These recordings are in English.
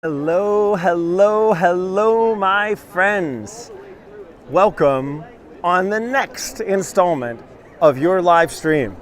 Hello, hello, hello, my friends. Welcome on the next installment of your live stream.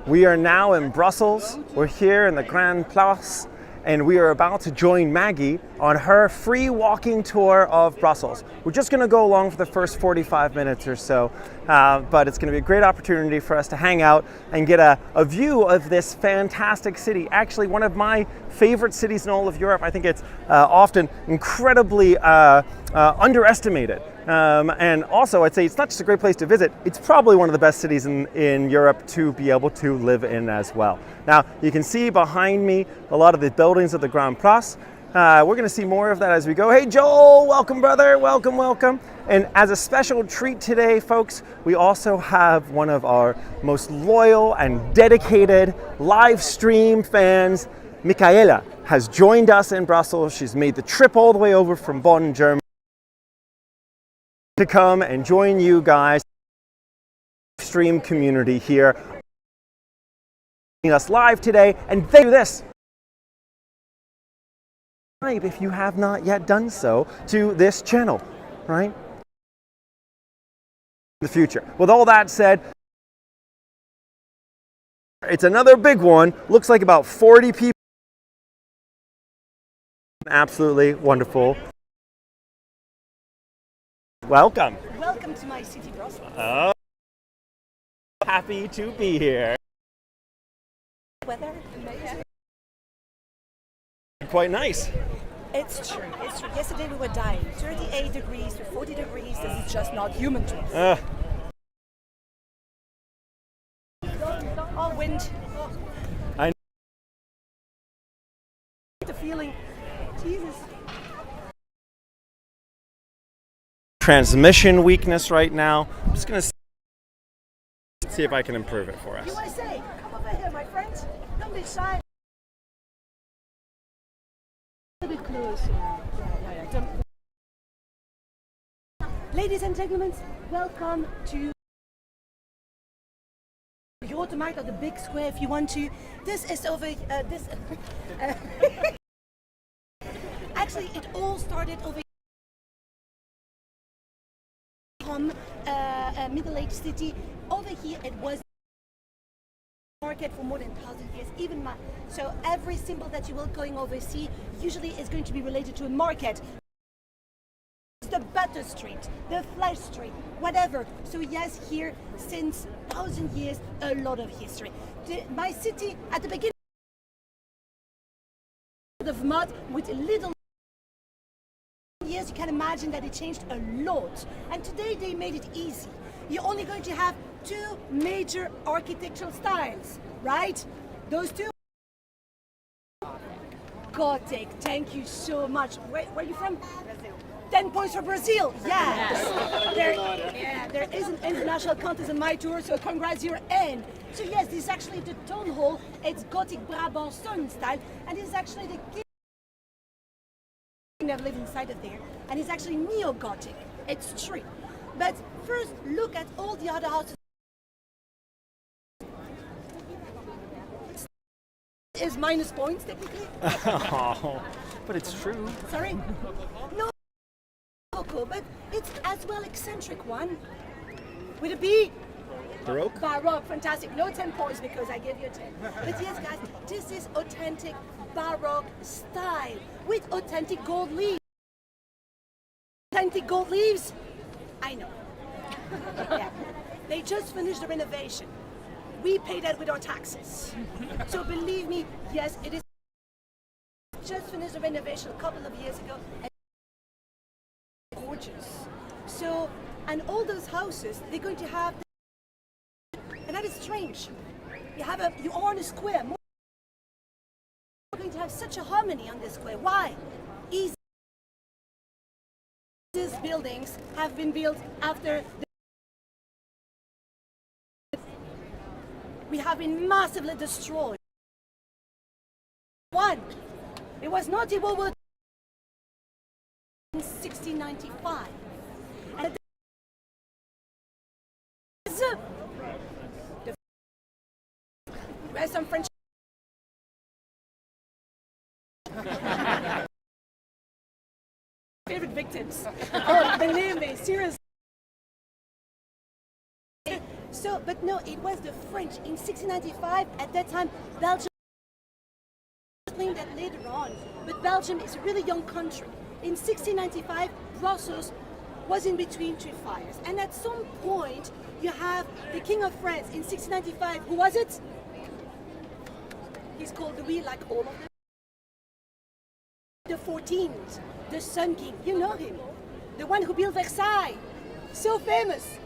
We are now in Brussels. We're here in the Grand Place, and we are about to join Maggie on her free walking tour of Brussels. We're just going to go along for the first 45 minutes or so, but it's going to be a great opportunity for us to hang out and get a view of this fantastic city. Actually, one of my favorite cities in all of Europe. I think it's often incredibly underestimated. And also, I'd say it's not just a great place to visit, it's probably one of the best cities in Europe to be able to live in as well. Now, you can see behind me a lot of the buildings of the Grand Place. We're going to see more of that as we go. Hey, Joel, welcome, brother. Welcome, welcome. And as a special treat today, folks, we also have one of our most loyal and dedicated live stream fans, Michaela, has joined us in Brussels. She's made the trip all the way over from Bonn, Germany, to come and join you guys, stream community here, us live today. And thank you this, if you have not yet done so, to this channel, right? The future. With all that said, it's another big one. Looks like about 40 people. Absolutely wonderful. Welcome. Welcome to my city, Brussels. Oh, happy to be here. Weather amazing. Quite nice. It's true. It's true. Yesterday we were dying. 38 degrees to 40 degrees. This is just not human truth. Oh, wind. I the feeling. Jesus. Transmission weakness right now. I'm just gonna see if I can improve it for us. You want to say? Come over here, my friend. Don't be shy. A bit close. Yeah. Ladies and gentlemen, welcome to the automat or the big square if you want to. This is over. Actually, it all started over from a middle-aged city. Over here, it was market for more than 1,000 years. So every symbol that you will going oversee usually is going to be related to a market. The butter street, the flesh street, whatever. So yes, here since 1,000 years, a lot of history. My city at the beginning of mud with a little years, you can imagine that it changed a lot. And today they made it easy. You're only going to have two major architectural styles, right? Those two. Gothic, thank you so much. Where are you from? Brazil. 10 points for Brazil, yes. There is an international contest in my tour, so congrats, you're in. So yes, this is actually the town hall. It's Gothic Brabant stone style, and this is actually the I've lived inside of there, and it's actually neo-Gothic. It's true. But first, look at all the other houses. Is minus points technically? Oh, but it's true. Sorry? No, but it's as well eccentric one. Would it be? Baroque? Baroque, fantastic. No 10 points because I gave you a 10. But yes, guys, this is authentic Baroque style with authentic gold leaves. Authentic gold leaves? I know. Yeah. They just finished the renovation. We pay that with our taxes. So believe me, yes, it is just finished the renovation a couple of years ago. And gorgeous. So, and all those houses, they're going to have, and that is strange. You are on a square. You're going to have such a harmony on this square. Why? Easy. These buildings have been built after we have been massively destroyed. One, it was not the World War in 1695. And there's some French Favorite victims. Oh, believe me, seriously. So, but no, it was the French in 1695. At that time, Belgium claimed that later on, but Belgium is a really young country. In 1695, Brussels was in between two fires, and at some point, you have the King of France in 1695. Who was it? He's called Louis, like all of them. The 14th, the Sun King. You know him, the one who built Versailles, so famous.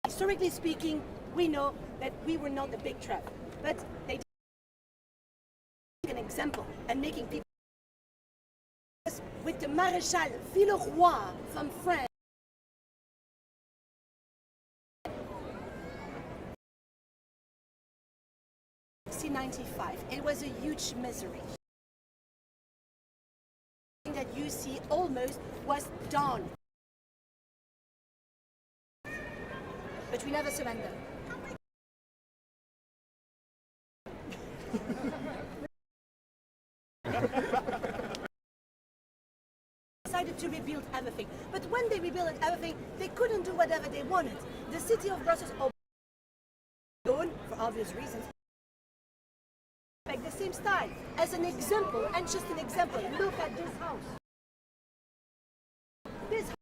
Historically speaking, we know that we were not the big threat, but they did an example and making people with the Maréchal Villeroy from France. 1995. It was a huge misery. That you see almost was done. But we never surrender. Decided to rebuild everything. But when they rebuilt everything, they couldn't do whatever they wanted. The city of Brussels, for obvious reasons, the same style. As an example, and just an example, look at this house. This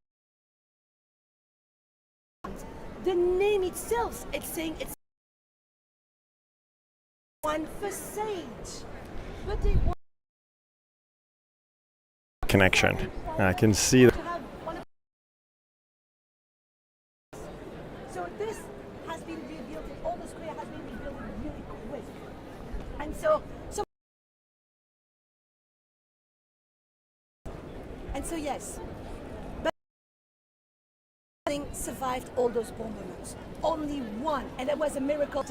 house, the name itself, it's saying it's one facade, but they want connection. I can see that. to have one of. So this has been rebuilt, all the square has been rebuilt really quick. And so yes, but survived all those bombardments. Only one, and it was a miracle.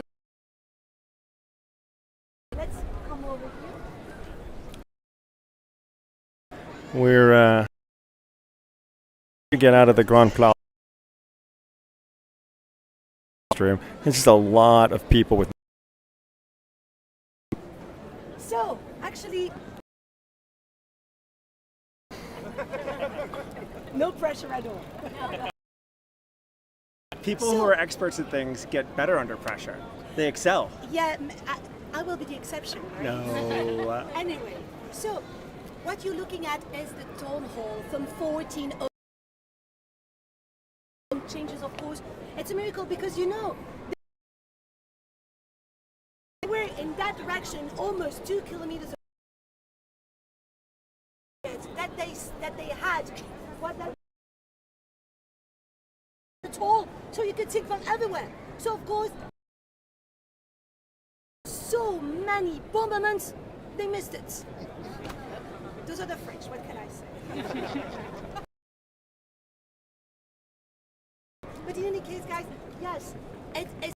Let's come over here. We're get out of the Grand Place room. It's just a lot of people with. So actually, no pressure at all. People who are experts at things get better under pressure. They excel. Yeah, I will be the exception, right? No. Anyway, so what you're looking at is the town hall from 1400. Changes, of course. It's a miracle because they were in that direction almost 2 kilometers that they had what that tall, so you could see from everywhere. So of course, so many bombardments, they missed it. Those are the French. What can I say? But in any case, guys, yes, it is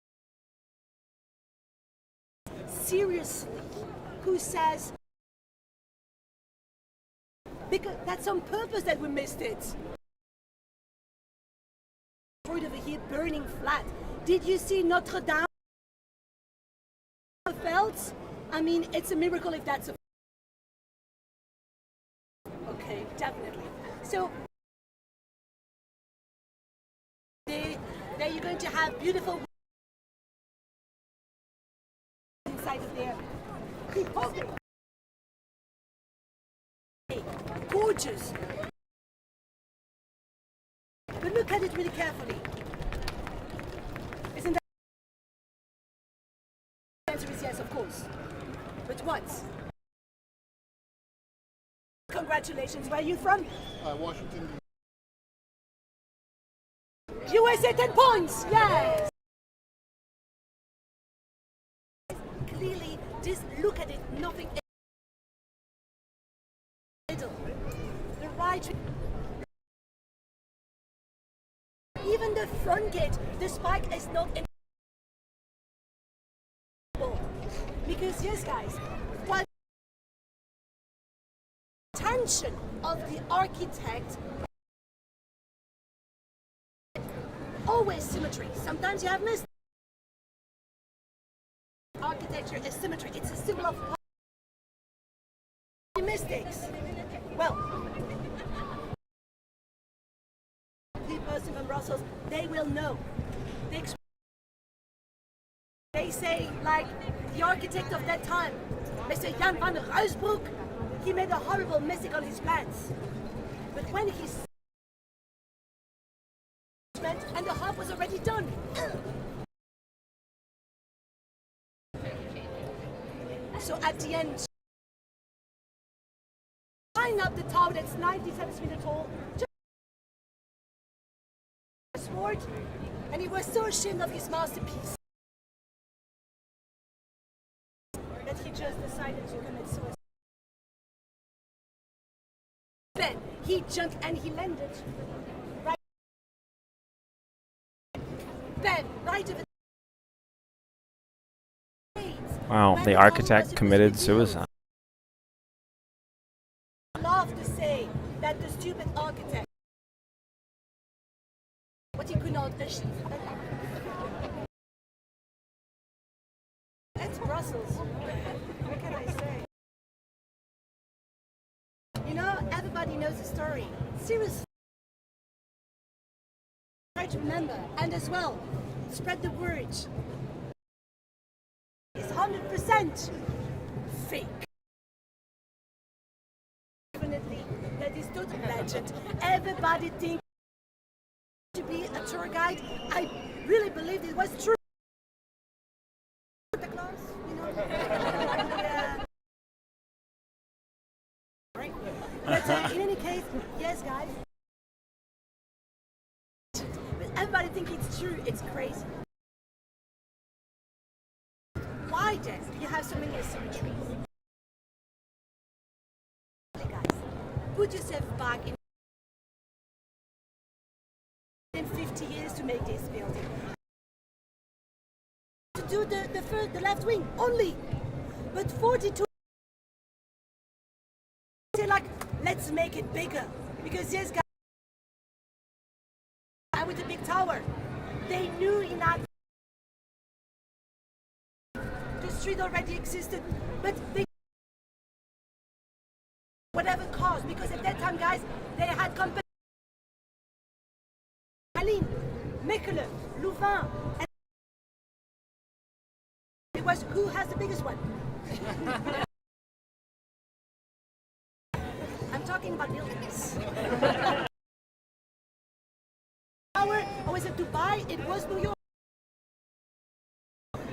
seriously. Who says? Because that's on purpose that we missed it. Over here, burning flat. Did you see Notre Dame? Felt? I mean, it's a miracle if that's a. Okay, definitely. So. There you're going to have beautiful inside of there. Okay. Gorgeous. But look at it really carefully. Isn't that? The answer is yes, of course. But what? Congratulations. Where are you from? Washington. USA 10 points, yes! Clearly, just look at it, nothing. The right, even the front gate, the spike is not in. Because yes, guys, what attention of the architect. Always symmetry. Sometimes you have missed. Architecture is symmetry. It's a symbol of mistakes. Well, the person from Brussels, they will know. They say, like, the architect of that time, Mr. Jan van Ruysbroek, he made a horrible mistake on his plans. But when he and the half was already done. So at the end, tying up the tower that's 97 meters tall, just a sword, and he was so ashamed of his masterpiece that he just decided to commit suicide. Then he jumped and he landed right. Then right over. Wow, the architect committed suicide. I love to say that the stupid architect, what he could not achieve. That's Brussels. What can I say? You know, everybody knows the story. Seriously. Try to remember, and as well, spread the word. It's 100% fake. Definitely, that is total legend. Everybody thinks to be a tour guide. I really believed it was true. The class, you know. Yeah. Right. But in any case, yes, guys. But everybody thinks it's true. It's crazy. Why then do you have so many cemeteries? Guys, put yourself back in 50 years to make this building. To do the left wing only, but 42. Say like, let's make it bigger because yes, guys, and with the big tower, they knew enough. The street already existed, but they whatever cost, because at that time, guys, they had company. Aline, Mechelen, Louvain, and it was who has the biggest one. I'm talking about buildings. I was at Dubai, it was New York.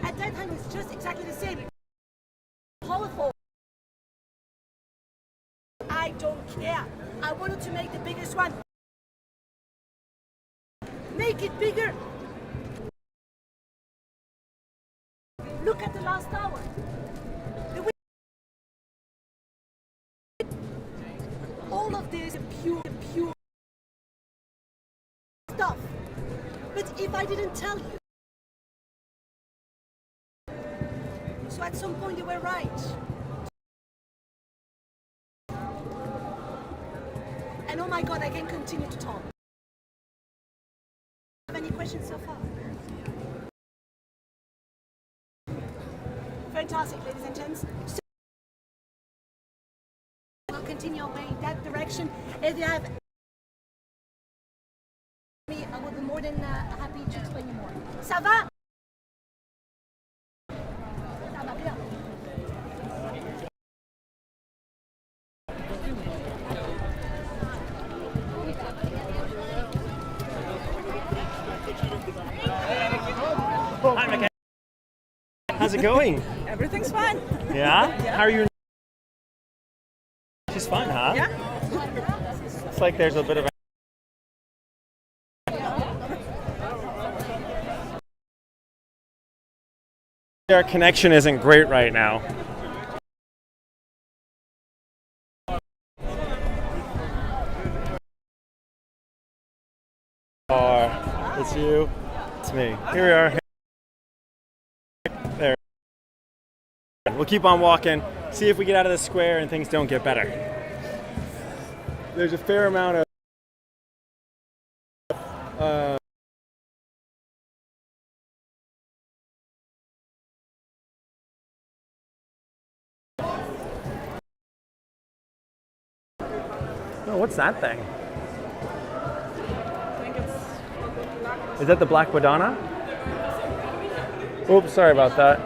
At that time, it's just exactly the same. Powerful. I don't care. I wanted to make the biggest one. Make it bigger. Look at the last tower. All of this is pure stuff. But if I didn't tell you, so at some point you were right. And oh my God, I can continue to talk. Have any questions so far? Fantastic, ladies and gents. So we'll continue away in that direction. If you have me, I will be more than happy to explain you more. Ça va? Ça va bien. Hi, Manneken. How's it going? Everything's fine. Yeah? How are you? She's fun, huh? Yeah. It's like there's a bit of a... Our connection isn't great right now. It's you. It's me. Here we are. There. We'll keep on walking, see if we get out of the square and things don't get better. There's a fair amount of Oh, what's that thing? I think it's Is that the Black Madonna? Oops, sorry about that.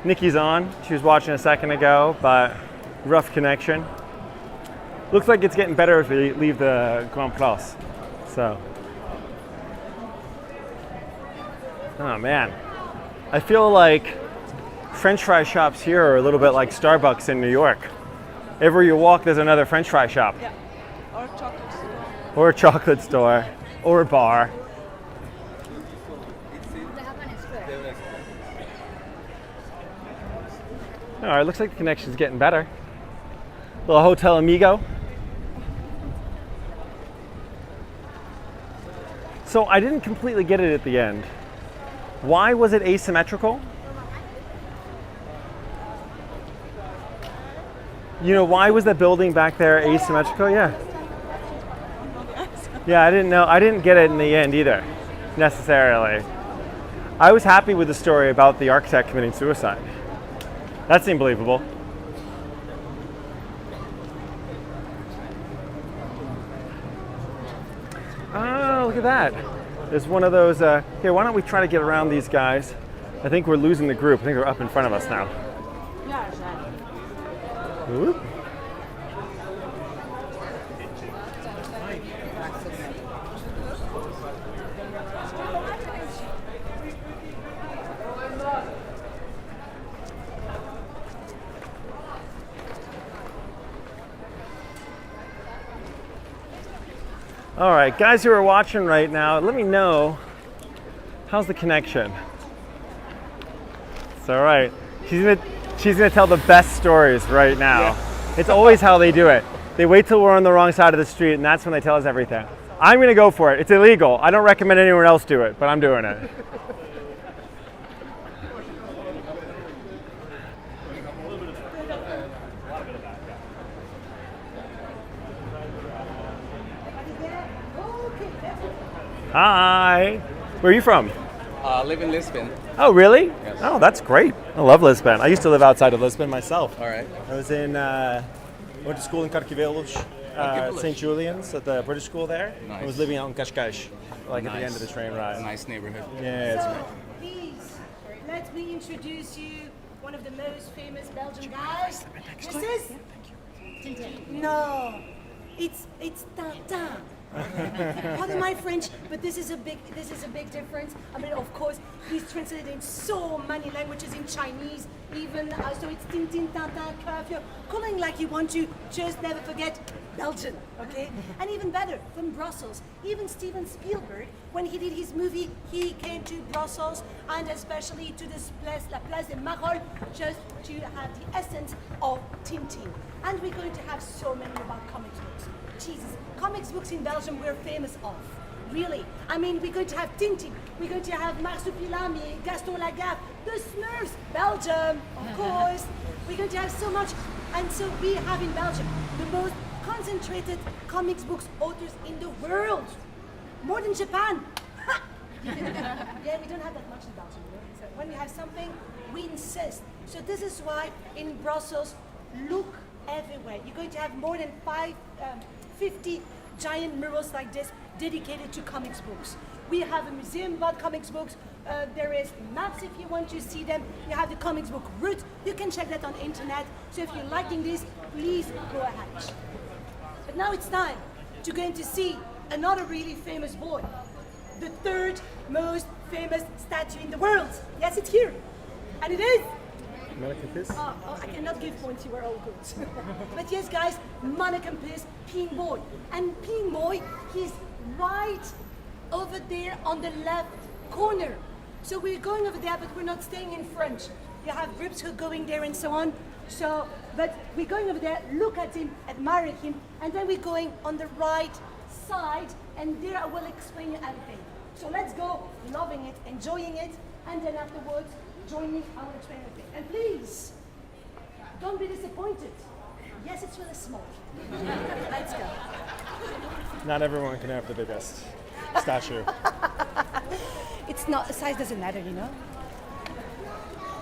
Nikki's on. She was watching a second ago, but rough connection. Looks like it's getting better as we leave the Grand Place. So, oh man, I feel like French fry shops here are a little bit like Starbucks in New York. Everywhere you walk, there's another French fry shop. yeah, or chocolate store. Or a chocolate store, or a bar. All right, looks like the connection's getting better. Little Hotel Amigo. So I didn't completely get it at the end. Why was it asymmetrical? You know, why was the building back there asymmetrical? Yeah. Yeah, I didn't know. I didn't get it in the end either, necessarily. I was happy with the story about the architect committing suicide. That seemed believable. Oh, look at that. There's one of those, here, why don't we try to get around these guys? I think we're losing the group. I think they're up in front of us now. Whoop. All right, guys who are watching right now, let me know, how's the connection? It's all right. She's gonna tell the best stories right now. Yeah. It's always how they do it. They wait till we're on the wrong side of the street, and that's when they tell us everything. I'm gonna go for it. It's illegal. I don't recommend anyone else do it, but I'm doing it. Hi. Where are you from? I live in Lisbon. Oh, really? Yes. Oh, that's great. I love Lisbon. I used to live outside of Lisbon myself. All right. I was in, went to school in Carcavelos, St. Julian's at the British school there. Nice. I was living out in Cascais, like at the Nice. end of the train ride. Nice neighborhood. Yeah, it's So, please, let me introduce you one of the most famous Belgian guys. This is Tintin. No, it's Tintin. Pardon my French, but this is a big difference. I mean, of course, he's translated in so many languages, in Chinese, even so it's Tintin, Tintin, curfew. Calling like you want to, just never forget Belgian, okay? And even better, from Brussels. Even Steven Spielberg, when he did his movie, he came to Brussels and especially to this place, La Place des Marolles, just to have the essence of Tintin. And we're going to have so many about comic books. Jesus, comics books in Belgium we're famous of. Really. I mean, we're going to have Tintin, we're going to have Marsupilami, Gaston Lagaffe, the Smurfs, Belgium, of course. We're going to have so much. And so we have in Belgium the most concentrated comics books authors in the world. More than Japan. Yeah, we don't have that much in Belgium. So when we have something, we insist. So this is why in Brussels, look everywhere. You're going to have more than 50 giant murals like this dedicated to comics books. We have a museum about comics books. There is maps if you want to see them. You have the comics book route. You can check that on internet. So if you're liking this, please go ahead. But now it's time to go in to see another really famous boy. The third most famous statue in the world. Yes, it's here. And it is Manneken Pis? Oh, I cannot give points, you were all good. But yes, guys, Manneken Pis, Pink Boy. And Pink Boy, he's right over there on the left corner. So we're going over there, but we're not staying in French. You have groups who are going there and so on. So, but we're going over there, look at him, admire him, and then we're going on the right side, and there I will explain you everything. So let's go, loving it, enjoying it, and then afterwards, join me, I will explain everything. And please, don't be disappointed. Yes, it's really small. Let's go. Not everyone can have the biggest statue. It's not, size doesn't matter, you know?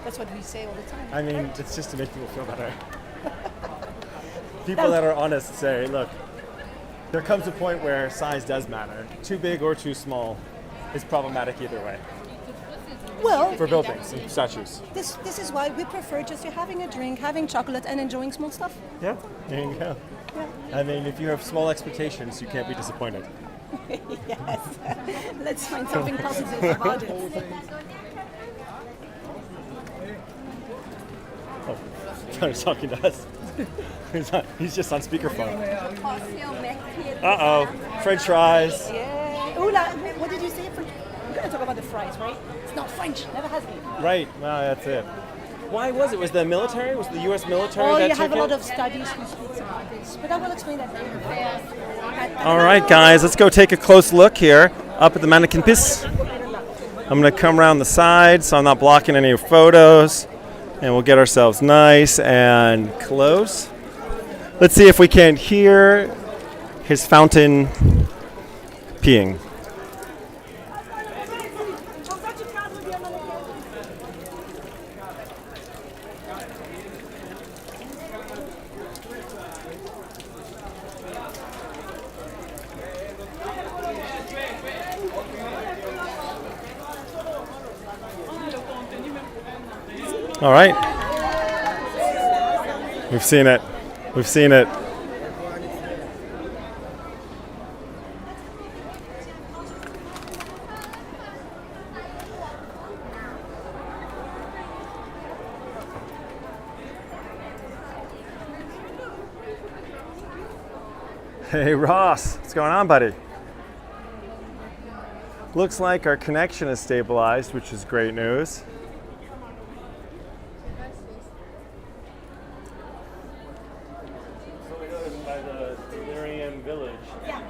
That's what we say all the time. I mean, it's just to make people feel better. People that are honest say, look, there comes a point where size does matter. Too big or too small is problematic either way. Well, For buildings and statues. this is why we prefer just to having a drink, having chocolate, and enjoying small stuff. Yeah, there you go. I mean, if you have small expectations, you can't be disappointed. Yes. Let's find something positive about it. He's talking to us. He's just on speakerphone. Uh-oh. French fries. Yeah. Oula, what did you say? We're going to talk about the fries, right? It's not French. Never has been. Right. Well, that's it. Why was it? Was the military? Was the U.S. military Oh, that you took have a lot it? of studies who speaks about this, but I will explain that later. All right, guys, let's go take a close look here up at the Manneken Pis. I'm going to come around the side so I'm not blocking any photos, and we'll get ourselves nice and close. Let's see if we can hear his fountain peeing. All right. We've seen it. We've seen it. Hey Ross, what's going on, buddy? Looks like our connection is stabilized, which is great news. By the Delirium Village,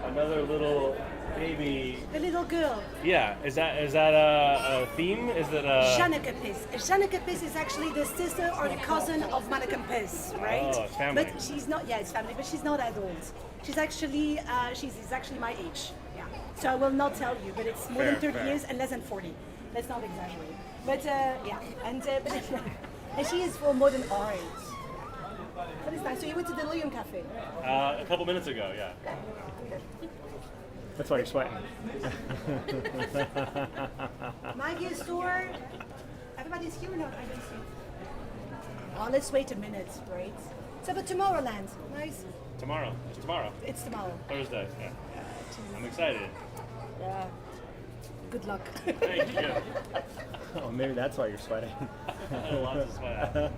another little baby. The little girl. Yeah, is that a theme? Is it a? Manneken Pis. Manneken Pis is actually the sister or the cousin of Manneken Pis, right? Oh, it's family. But she's not. Yeah, it's family, but she's not that old. She's actually she's actually my age. Yeah. So I will not tell you, but it's more than 30 years and less than 40. Let's not exaggerate. But yeah, and and she is for more than our age. That is nice. So you went to the Delirium Cafe. A couple minutes ago, yeah. That's why you're sweating. Maggie store. Everybody's here or not? I don't see. Oh, let's wait a minute, right? So, but Tomorrowland, nice. Tomorrow. It's tomorrow. It's tomorrow. Thursday. Yeah. I'm excited. Yeah. Good luck. Thank you. Oh, maybe that's why you're sweating. Lots of sweat.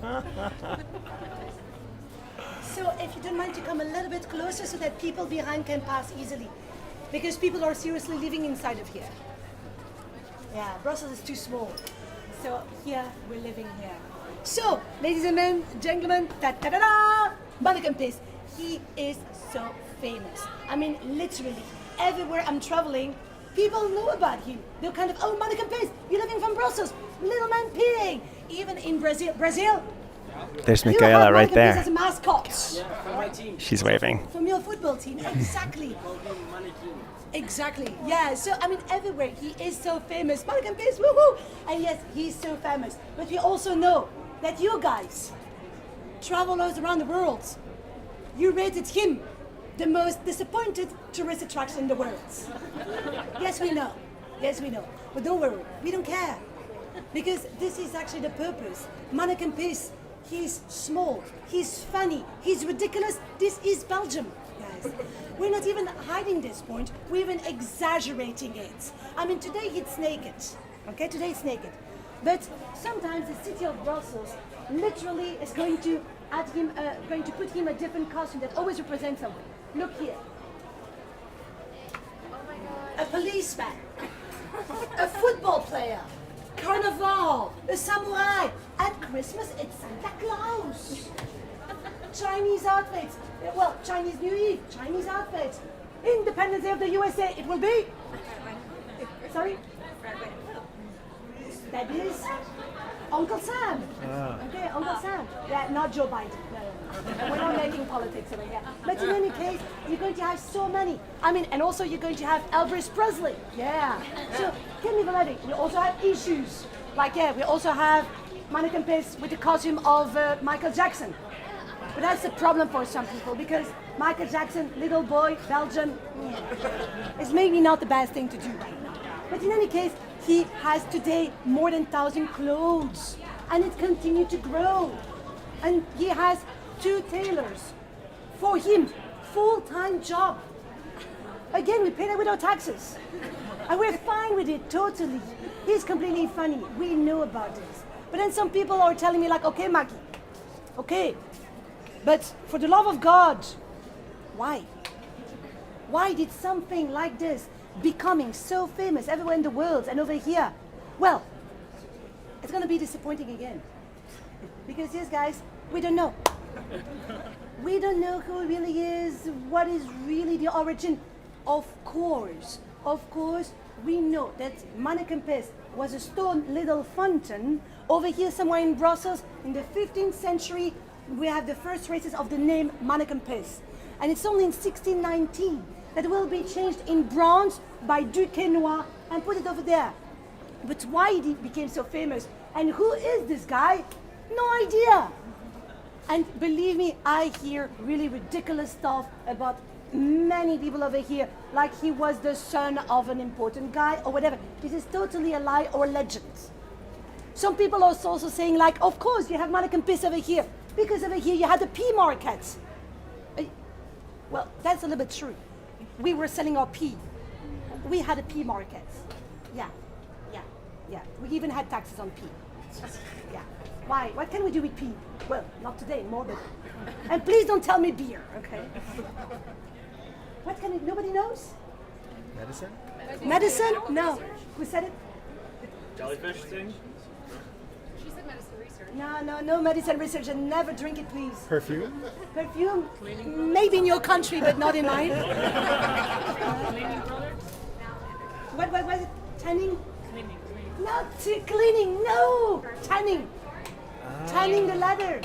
So, if you don't mind to come a little bit closer so that people behind can pass easily, because people are seriously living inside of here. Yeah, Brussels is too small. So here we're living here. So, ladies and gentlemen, ta-ta-da-da! Manneken Pis. He is so famous. I mean, literally, everywhere I'm traveling, people know about him. They're kind of, oh, Manneken Pis, you're living from Brussels, little man peeing. Even in Brazil. There's You Michaela have right Manneken Pis there. as a mascot. She's waving. From your football team, exactly. Exactly, yeah. So, I mean, everywhere he is so famous. Manneken Pis, woohoo! And yes, he's so famous. But we also know that you guys, travelers around the world, you rated him the most disappointed tourist attraction in the world. Yes, we know. Yes, we know. But don't worry, we don't care. Because this is actually the purpose. Manneken Pis, he's small, he's funny, he's ridiculous. This is Belgium, guys. We're not even hiding this point, we're even exaggerating it. I mean, today it's naked, okay? Today it's naked. But sometimes the city of Brussels literally is going to add him, going to put him a different costume that always represents something. Look here. A policeman, a football player, Carnival, a samurai. At Christmas, it's Santa Claus. Chinese outfits. Well, Chinese New Year, Chinese outfits. Independence Day of the USA, it will be. Sorry? That is Uncle Sam. Okay, Uncle Sam. Yeah, not Joe Biden. No. We're not making politics over here. But in any case, you're going to have so many. I mean, and also you're going to have Elvis Presley. Yeah. So, give me the lady. We also have issues. Like, yeah, we also have Manneken Pis with the costume of Michael Jackson. But that's a problem for some people because Michael Jackson, little boy, Belgian, is maybe not the best thing to do right now. But in any case, he has today more than 1,000 clothes and it continues to grow. And he has 2 tailors for him, full-time job. Again, we pay that with our taxes. And we're fine with it, totally. He's completely funny. We know about this. But then some people are telling me like, okay, Maggie, okay, but for the love of God, why? Why did something like this becoming so famous everywhere in the world and over here? Well, it's going to be disappointing again. Because yes, guys, we don't know. We don't know who it really is, what is really the origin. Of course, we know that Manneken Pis was a stone little fountain over here somewhere in Brussels in the 15th century. We have the first traces of the name Manneken Pis. And it's only in 1619 that it will be changed in bronze by Duquesnoy and put it over there. But why it became so famous and who is this guy? No idea. And believe me, I hear really ridiculous stuff about many people over here, like he was the son of an important guy or whatever. This is totally a lie or legend. Some people are also saying like, of course you have Manneken Pis over here, because over here you had the pea market. Well, that's a little bit true. We were selling our pea. We had a pea market. Yeah. We even had taxes on pea. Yeah. Why? What can we do with pea? Well, not today, more than. And please don't tell me beer, okay? What can it? Nobody knows? Medicine? Medicine? No. Who said it? Jellyfish thing? She said medicine research. No medicine research, and never drink it, please. Perfume? Perfume? Maybe in your country, but not in mine. Cleaning products? What was it? Tanning? Cleaning. Not cleaning, no! Tanning. Tanning the leather.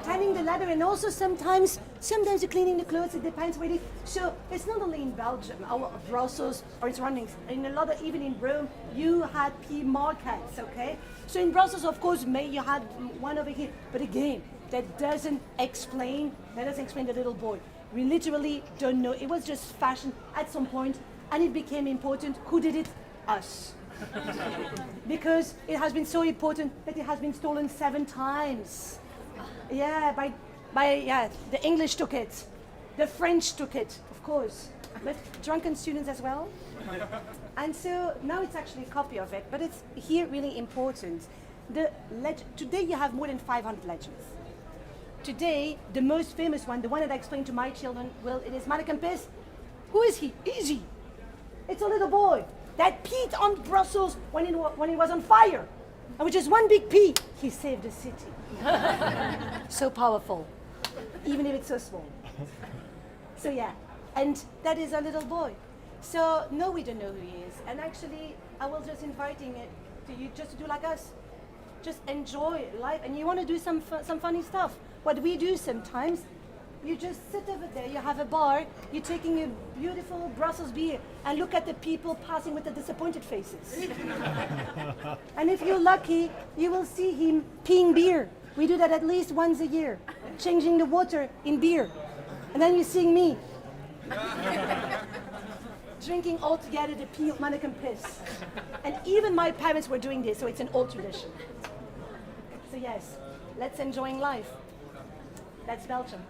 Tanning the leather, and also sometimes you're cleaning the clothes, it depends really. So it's not only in Belgium or Brussels or its surroundings, in a lot of, even in Rome, you had pea markets, okay? So in Brussels, of course, you had one over here, but again, that doesn't explain the little boy. We literally don't know. It was just fashion at some point, and it became important. Who did it? Us. Because it has been so important that it has been stolen 7 times. Yeah, the English took it, the French took it, of course, but drunken students as well. And so now it's actually a copy of it, but it's here really important. Today you have more than 500 legends. Today, the most famous one, the one that I explained to my children, well, it is Manneken Pis. Who is he? Easy. It's a little boy that peed on Brussels when it was on fire. And with just one big pea, he saved the city. So powerful, even if it's so small. So yeah, and that is a little boy. So no, we don't know who he is. And actually, I will just inviting it to you just to do like us. Just enjoy life, and you want to do some funny stuff. What we do sometimes, you just sit over there, you have a bar, you're taking a beautiful Brussels beer and look at the people passing with the disappointed faces. And if you're lucky, you will see him peeing beer. We do that at least once a year, changing the water in beer. And then you're seeing me drinking all together the pee of Manneken Pis. And even my parents were doing this, so it's an old tradition. So yes, let's enjoy life. That's Belgium.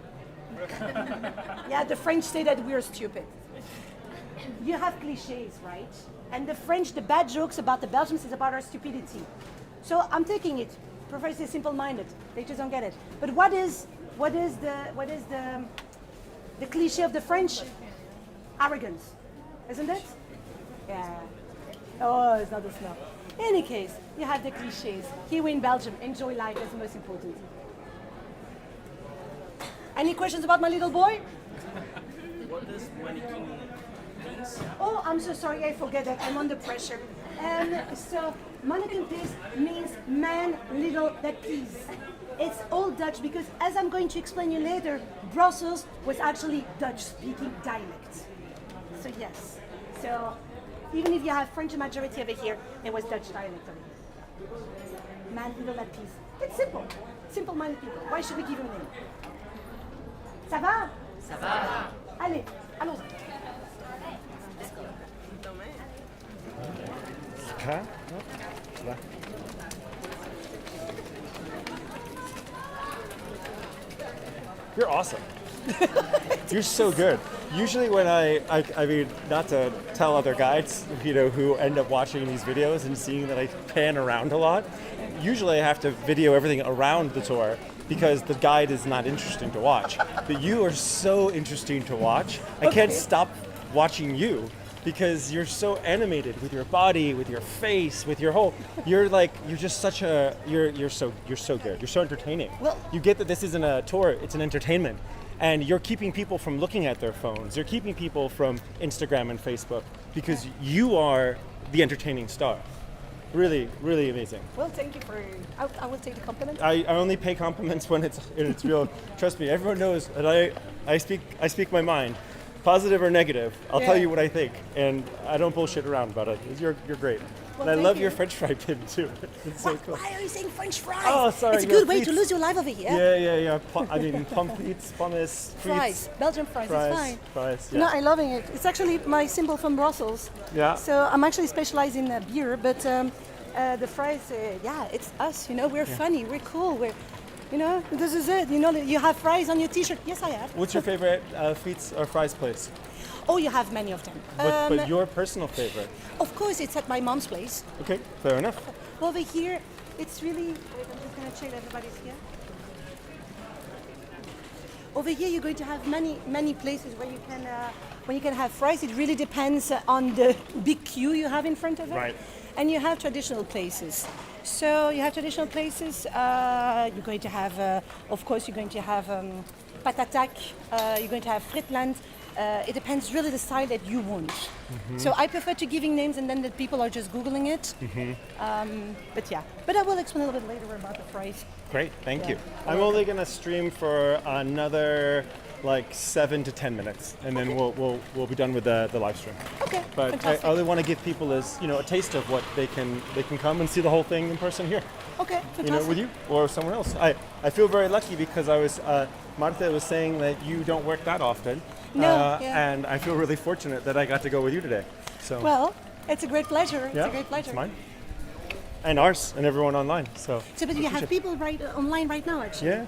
Yeah, the French say that we're stupid. You have cliches, right? And the French, the bad jokes about the Belgians is about our stupidity. So I'm taking it. Professors are simple-minded. They just don't get it. But what is the cliche of the French? Arrogance, isn't it? Yeah. Oh, it's not the smell. In any case, you have the cliches. Here we're in Belgium. Enjoy life. That's the most important. Any questions about my little boy? What does Manneken means? Oh, I'm so sorry, I forget that. I'm under pressure. So, Manneken Pis means man little that pees. It's all Dutch because, as I'm going to explain you later, Brussels was actually Dutch-speaking dialect. So yes. So even if you have French majority over here, it was Dutch dialect over here. man Manneken Pis. It's simple. Simple-minded people. Why should we give him a name? Ça va? Ça va. Allez, allons-y. Okay. Yeah. You're awesome. You're so good. Usually when I mean, not to tell other guides, who end up watching these videos and seeing that I pan around a lot, usually I have to video everything around the tour because the guide is not interesting to watch. But you are so interesting to watch. I can't stop watching you because you're so animated with your body, with your face, with your whole. You're just such a. You're so good. You're so entertaining. Well- You get that this isn't a tour; it's an entertainment, and you're keeping people from looking at their phones. You're keeping people from Instagram and Facebook because you are the entertaining star. Really, really amazing. Well, thank you for. I will take the compliment. I only pay compliments when it's real. Trust me, everyone knows that I speak my mind, positive or negative. I'll tell Yeah. you what I think, and I don't bullshit around about it. You're great. Well, and I thank love you. your French fry pin too. It's so cool. Why are you saying French fries? Oh, sorry, It's a yeah, good way to please. lose your life over here. Yeah. I mean, pommes, Fries, frites, Belgian fries, it's fine. fries. No, Yeah. I'm loving it. It's actually my symbol from Brussels. Yeah. So I'm actually specialized in beer, but the fries, it's us. We're funny, we're cool, this is it. You have fries on your T-shirt. Yes, I have. What's your favorite frites or fries place? Oh, you have many of them. But your personal favorite? Of course, it's at my mom's place. Okay, fair enough. Over here, it's really. Wait, I'm just gonna check everybody's here. Over here, you're going to have many places where you can have fries. It really depends on the big queue you have in front of it. Right. And you have traditional places. So you have traditional places. You're going to have, of course, you're going to have patatak. You're going to have fritland. It depends really the style that you want. So I prefer to giving names and then the people are just Googling it. But I will explain a little bit later about the fries. Great, thank you. Yeah. I'm only gonna stream for another 7 to 10 minutes, and then we'll be done with the live stream. Okay, But fantastic. I only want to give people a taste of what they can come and see the whole thing in person here. Okay, fantastic. With you or someone else. I feel very lucky because I was Marta was saying that you don't work that often. No, yeah. And I feel really fortunate that I got to go with you today. So Well, it's a great pleasure. yeah, It's a great pleasure. It's mine. And ours and everyone online. So So, but you have people online right now, actually.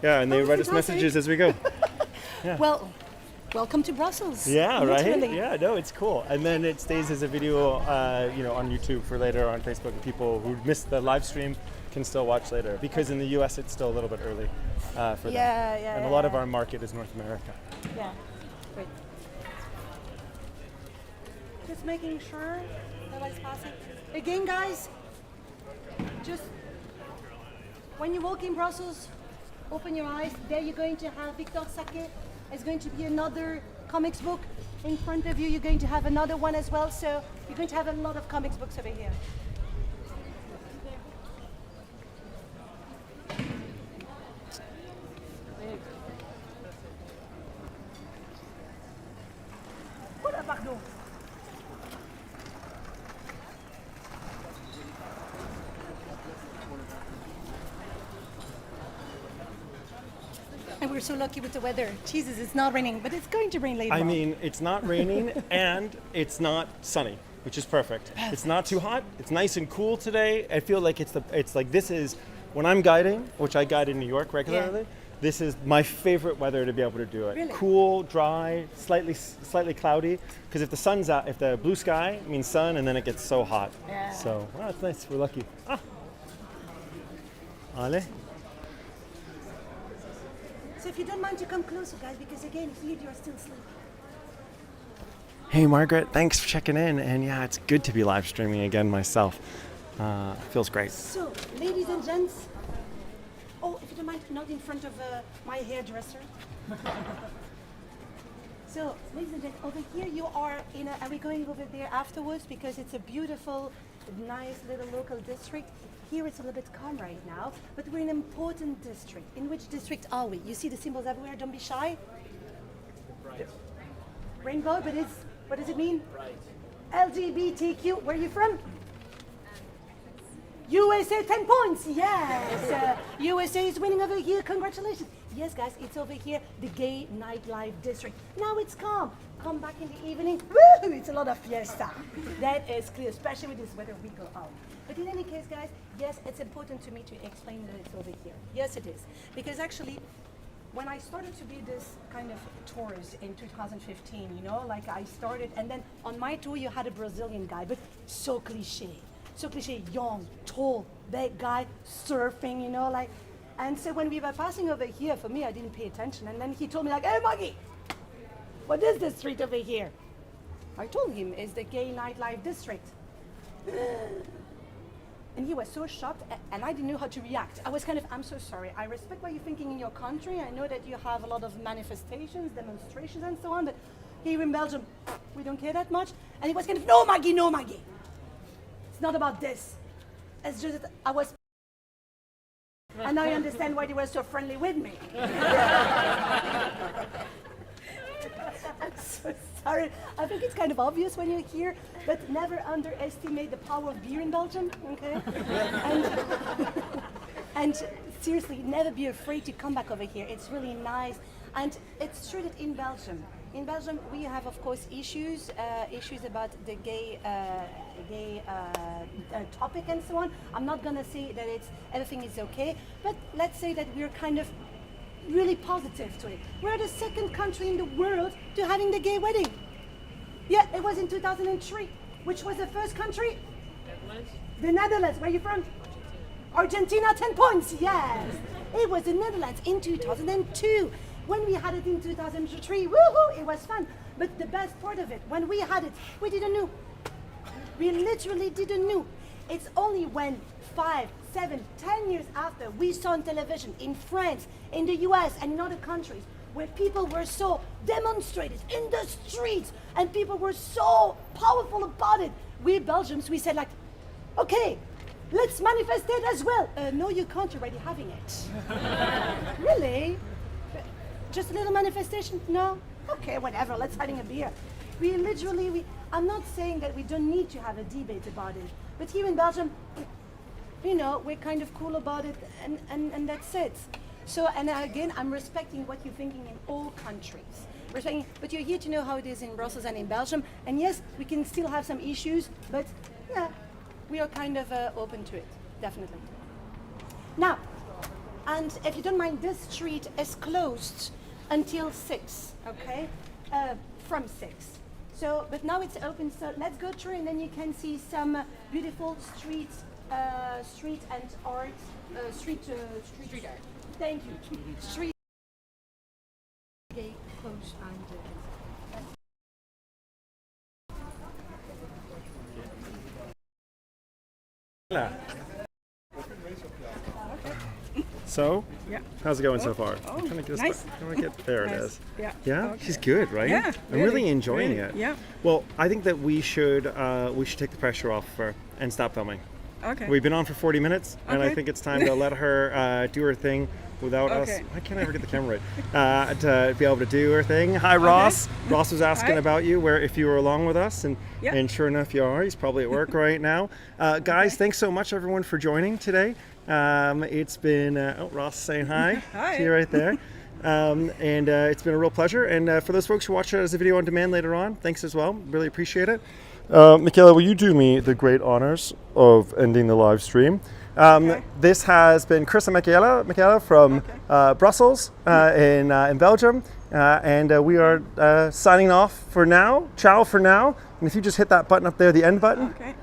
yeah, and they Oh, write us fantastic. messages as we go. Well, welcome to Brussels. Yeah, right. Literally. Yeah, no, it's cool. And then it stays as a video, on YouTube for later on Facebook. And people who missed the live stream can still watch later because in the US it's still a little bit early for them. Yeah, And a lot of our market is North America. Yeah, great. Just making sure nobody's passing. Again, guys, just when you walk in Brussels, open your eyes. There you're going to have Victor Sake. There's going to be another comics book. In front of you, you're going to have another one as well. So you're going to have a lot of comics books over here. Oula, pardon. And we're so lucky with the weather. Jesus, it's not raining, but it's going to rain later I on. mean, it's not raining and it's not sunny, which is perfect. It's not too hot. It's nice and cool today. I feel like this is when I'm guiding, which I guide in New York regularly. This is my favorite weather to be able to do it. Really? Cool, dry, slightly cloudy. Because if the sun's out, if the blue sky means sun, and then it gets so hot. Yeah. So it's nice. We're lucky. Allez. So if you don't mind to come closer, guys, because again, here you're still sleeping. Hey, Margaret, thanks for checking in. And yeah, it's good to be live streaming again myself. Feels great. So, ladies and gents, if you don't mind, not in front of my hairdresser. So, ladies and gents, over here you are are we going over there afterwards? Because it's a beautiful, nice little local district. Here it's a little bit calm right now, but we're in an important district. In which district are we? You see the symbols everywhere, don't be shy. Right. Rainbow, but what does it mean? Right. LGBTQ, where are you from? USA 10 points, yes. USA is winning over here, congratulations. Yes, guys, it's over here, the gay nightlife district. Now it's calm. Come back in the evening, woo, it's a lot of fiesta. That is clear, especially with this weather we go out. But in any case, guys, yes, it's important to me to explain that it's over here. Yes, it is. Because actually, when I started to be this kind of tourist in 2015, you know, like I started, and then on my tour you had a Brazilian guy, but so cliche, young, tall, big guy, surfing, you know, like, and so when we were passing over here, for me, I didn't pay attention, and then he told me like, hey Maggie, what is this street over here? I told him it's the gay nightlife district. And he was so shocked, and I didn't know how to react. I was kind of, I'm so sorry. I respect what you're thinking in your country. I know that you have a lot of manifestations, demonstrations, and so on, but here in Belgium, we don't care that much. And he was kind of, no, Maggie, no, Maggie. It's not about this. It's just that I was, and now I understand why they were so friendly with me. I'm so sorry. I think it's kind of obvious when you're here, but never underestimate the power of beer in Belgium, okay? and seriously, never be afraid to come back over here. It's really nice. And it's true that in Belgium, we have, of course, issues about the gay topic and so on. I'm not gonna say that everything is okay, but let's say that we're kind of really positive to it. We're the second country in the world to having the gay wedding. Yeah, it was in 2003. Which was the first country? Netherlands. The Netherlands. Where are you from? Argentina, 10 points, yes. It was the Netherlands in 2002. When we had it in 2003, woohoo, it was fun. But the best part of it, when we had it, we didn't know. We literally didn't know. It's only when 5, 7, 10 years after we saw on television in France, in the US, and in other countries where people were so demonstrated in the streets and people were so powerful about it. We Belgians, we said like, okay, let's manifest it as well. No, you can't, you're already having it. Really? Just a little manifestation? No? Okay, whatever, let's having a beer. We literally, I'm not saying that we don't need to have a debate about it, but here in Belgium, you know, we're kind of cool about it, and that's it. So, and again, I'm respecting what you're thinking in all countries. But you're here to know how it is in Brussels and in Belgium. And yes, we can still have some issues, but yeah, we are kind of open to it, definitely. Now, and if you don't mind, this street is closed until 6, okay? From 6. So, but now it's open, so let's go through and then you can see some beautiful street and art, street art. Thank you. Street gay close and So, Yeah. how's it going so far? Oh, I'm trying to get nice. there it Nice. is. Yeah. Yeah, Okay. she's good, right? Yeah, I'm really really, enjoying really, it. yeah. Well, I think that we should take the pressure off her and stop filming. Okay. We've been on for 40 minutes, and I Okay. think it's time to let her do her thing without us. Okay. Why can't I ever get the camera right? To be able to do her thing. Hi, Ross. Ross was asking Hi. about you, if you were along with us, and Yeah. and sure enough, you are. He's probably at work right now. Guys, thanks so much, everyone, for joining today. It's been Ross saying hi. Hi. To you right there. And it's been a real pleasure. And for those folks who watch it as a video on demand later on, thanks as well. Really appreciate it. Michaela, will you do me the great honors of ending the live stream? Okay. This has been Chris and Michaela from Brussels in Belgium. And we are signing off for now. Ciao for now. And if you just hit that button up there, the end button. Okay.